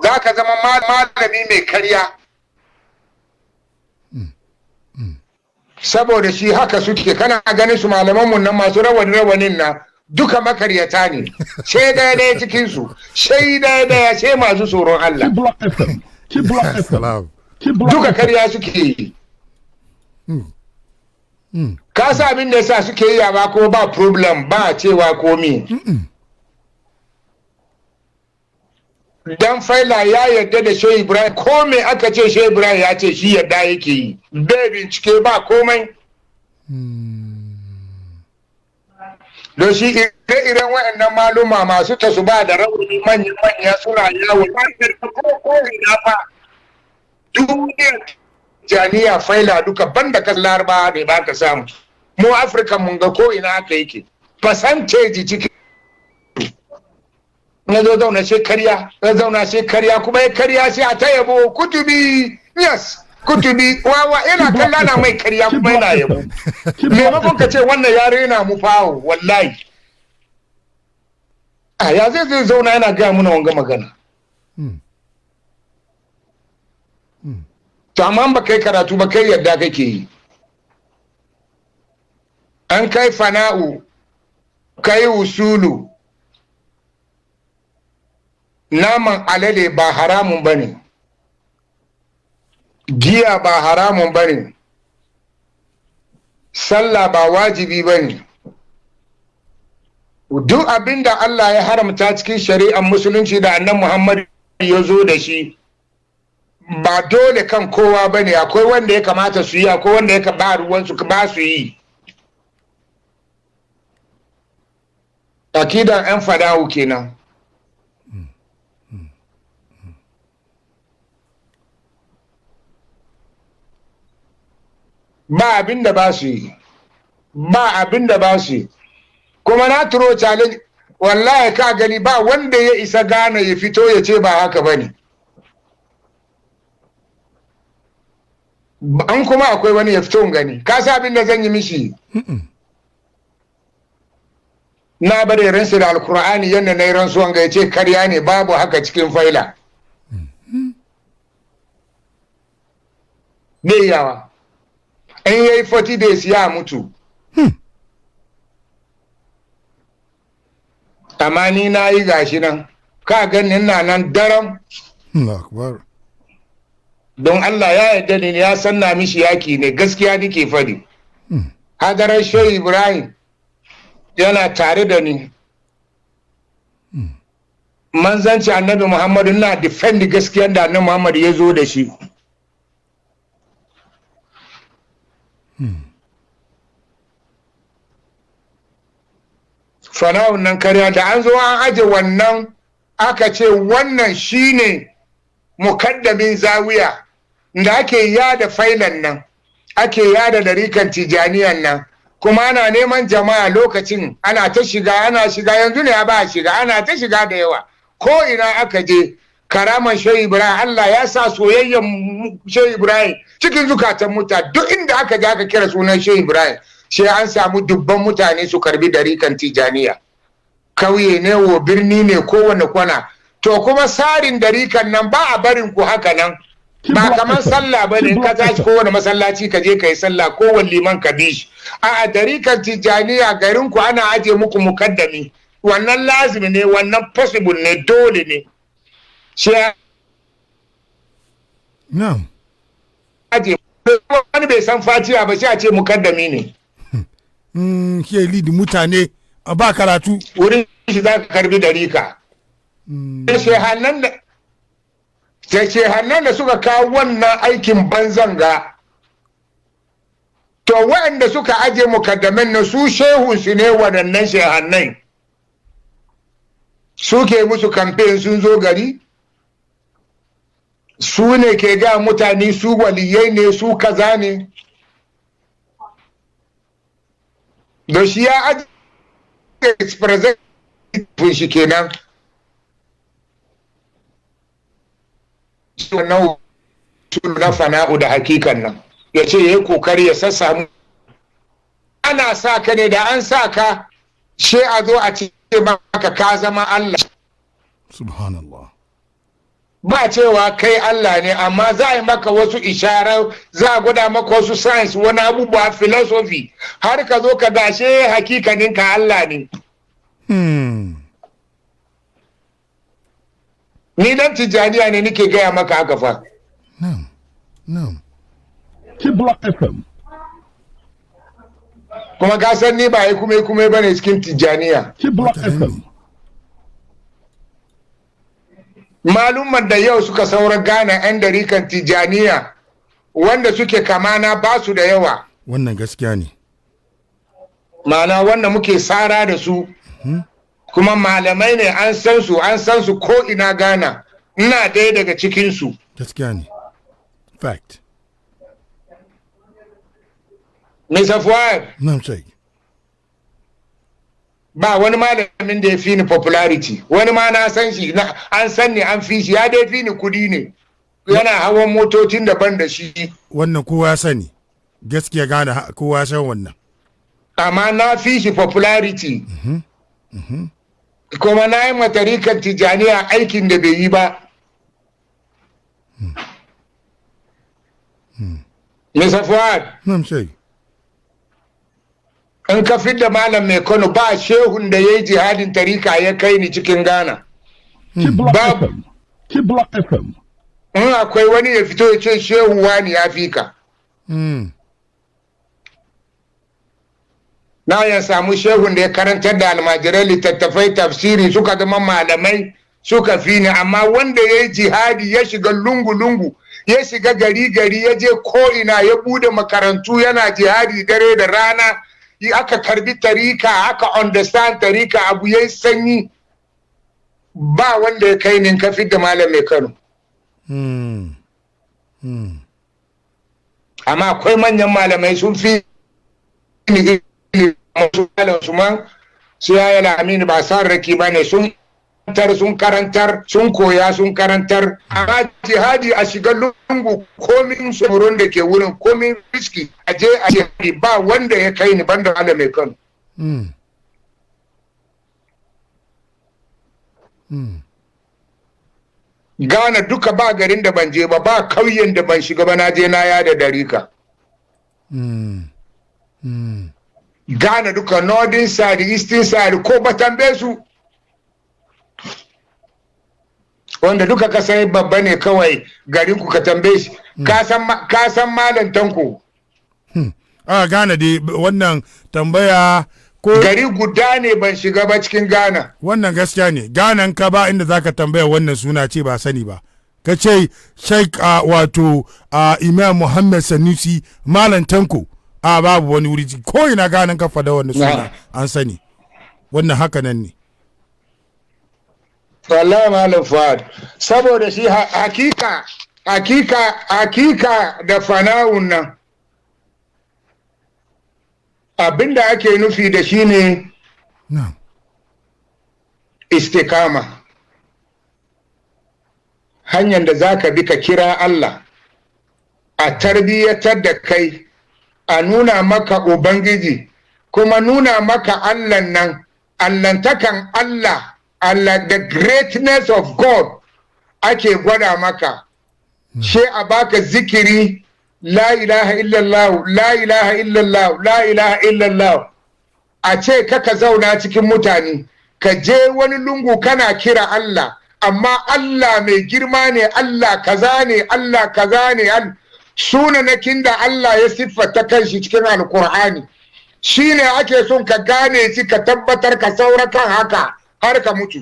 za ka zama malami mai karya. Saboda shi haka suke, kana ganin su malamanmu nan masu rawanin nan duka makaryata ne, sai daya cikinsu, sai daya sai masu tsoron Allah. Duka karya suke yi. Ka sa abin da yasa suke yi ba ko ba problem ba cewa komi. Dan faila ya yarda da Shehu Ibrahim, ko me aka ce Shehu Ibrahim ya ce shi yarda yake yi, bai bincike ba komai. Don shi ire-iren waɗannan maluma masu tasuba da rauni manya suna yawo ko ina fa duniyar janiya faila duka banda kan laraba ne ba ka samu. Mu Afirka mun ga ko ina aka yake percentage cikin na zo zauna sai karya kuma ya karya sai a ta yabo kutubi, yes kutubi wawa yana kallana mai karya kuma yana yabo. Maimakon ka ce wannan yare yana mu fawo wallahi. Ya zai zauna yana gaya muna wanga magana. To amma ba kai karatu ba kai yadda kake yi. An kai fana'u, kai usulu, naman alade ba haramun ba ne, giya ba haramun ba ne, sallah ba wajibi ba ne. Duk abin da Allah ya haramta cikin shari'ar musulunci da annan Muhammad ya zo da shi ba dole kan kowa ba ne, akwai wanda ya kamata su yi, akwai wanda ya ba ruwansu ba su yi. Akidan 'yan fadawu kenan. Ba abin da ba su yi, kuma na turo challenge wallahi ka gani ba wanda ya isa gane ya fito ya ce ba haka ba ne. An kuma akwai wani ya fito gani, ka sa abin da zan yi mishi. Na bari ransu da alkur'ani yadda na yi rantsuwan ga ya ce karya ne, babu haka cikin faila. Ne yawa. In yayi 40 days ya mutu. Amma ni na yi gashi nan, ka ganin na nan daram. Don Allah ya yarda ni ya sanna mishi yaki ne, gaskiya nake fadi. Hadarar Shehu Ibrahim yana tare da ni. Manzanci Annabi Muhammadu na defend gaskiyar da Annabi Muhammadu ya zo da shi. Fana'un nan karya da an zo an aje wannan aka ce wannan shine mukaddamin zawiya da ake yada failan nan, ake yada darikan tijaniyan nan, kuma ana neman jama'a lokacin ana ta shiga yanzu ne ba shiga, ana ta shiga da yawa ko ina aka je. Karaman Shehu Ibrahim, Allah ya sa soyayyen Shehu Ibrahim cikin zukatan mutane, duk inda aka je aka kira sunan Shehu Ibrahim sai an samu dubban mutane su karbi darikan tijaniya, kauye ne wo birni ne kowane kwana. To kuma sarin darikan nan ba a barin ku haka nan, ba kamar sallah ba ne, ka tashi kowane masallaci ka je ka yi sallah, kowane liman ka bi shi. A darikan tijaniya garin ku ana aje muku mukaddami, wannan lazimi ne, wannan possible ne, dole ne. Sai aje wani bai san fatiha ba sai a ce mukaddami ne. Ke lidi mutane a ba karatu wurin shi za ka karbi darika. Shehannan da suka kawo wannan aikin banzan ga, to waɗanda suka aje mukaddamin na su shehunsu ne, waɗannan shehannai suke musu kamfen sun zo gari, su ne ke ga mutane su waliyai ne, su kaza ne. Da shi ya aje representative shi kenan. Wannan na fana'u da hakikan nan ya ce ya yi kokari ya sassamu. Ana sa ka ne, da an sa ka she a zo a ce maka ka zama Allah. Subhanallah. ba cewa kai Allah ne, amma za a yi maka wasu isharar, za a gwada maka wasu science, wani abubuwa philosophy, har ka zo ka gashe hakikanin ka Allah ne. Ni dan Tijjaniya ne nike gaya maka haka fa. No. Block FM. Kuma ka san ni ba yi kuma bane cikin Tijjaniya. Block FM. Malumman da yau suka saura gane 'yan darikan Tijjaniya wanda suke kamana ba su da yawa. Wannan gaskiya ne. Ma'ana wanda muke tsara da su. Kuma malamai ne, an san su ko ina Ghana. Ina ɗaya daga cikinsu. Gaskiya ne. Fact. Mr. Fuad. Na'am Sheikh. Ba wani malamin da ya fi ni popularity, wani ma na san shi, an san ni an fi shi, ya dai fi ni kudi ne, yana hawan motocin daban da shi. Wannan kowa sani, gaskiya gane kowa san wannan. Amma na fi shi popularity. Kuma na yi matarikan Tijjaniya aikin da bai yi ba. Mr. Fuad. Na'am Sheikh. In ka fidda malam mai Kano, ba shehun da ya yi jihadin tarika ya kai ni cikin Ghana. Block FM. In akwai wani ya fito ya ce shehu wani ya fi ka. Na ya samu shehun da ya karantar da almajirai littattafai tafsiri suka zama malamai suka fi ni, amma wanda ya yi jihadi ya shiga lungu-lungu, ya shiga gari-gari, ya je ko'ina, ya bude makarantu yana jihadi dare da rana, aka karbi tarika, aka understand tarika, abu ya yi sanyi, ba wanda ya kai ni ka da malam mai Kano. Amma akwai manyan malamai sun fi ni masu malam su man su yaya Lamini ba san raki ba ne, sun karantar sun koya sun karantar, amma jihadi a shiga lungu komin tsoron da ke wurin komin riski a je a jihadi ba wanda ya kai ni banda malam mai Kano. Ghana duka ba garin da ban je ba kauyen da ban shiga ba, na je na yada darika. Ghana duka, northern side, eastern side, ko ba tambaye su. Wanda duka ka sai babba ne kawai garin ku ka tambaye shi. Ka san Malam Tanko. Ghana dai wannan tambaya ko gari guda ne ban shiga ba cikin Ghana. Wannan gaskiya ne. Ghana ka ba inda zaka tambaya wannan suna ce ba sani ba. Ka ce Sheikh wato Imam Muhammad Sanusi Malam Tanko. Babu wani wuri ko ina Ghana ka fada wannan suna an sani. Wannan haka nan ne. Wallahi Malam Fuad, saboda shi hakika da fana'un nan abinda ake nufi da shi ne istikama, hanyar da za ka bi ka kira Allah, a tarbiyyatar da kai, a nuna maka Ubangiji, kuma nuna maka Allah nan, Allahntakan Allah, the greatness of God ake gwada maka. She a baka zikiri, la ilaha illallah, la ilaha illallah, la ilaha illallah. A ce kaka zauna cikin mutane, ka je wani lungu kana kira Allah, amma Allah mai girma ne, Allah kaza ne, Allah kaza ne, sunanakin da Allah ya siffata kanshi cikin Alkur'ani. Shi ne ake son ka gane shi, ka tabbatar ka saura kan haka har ka mutu.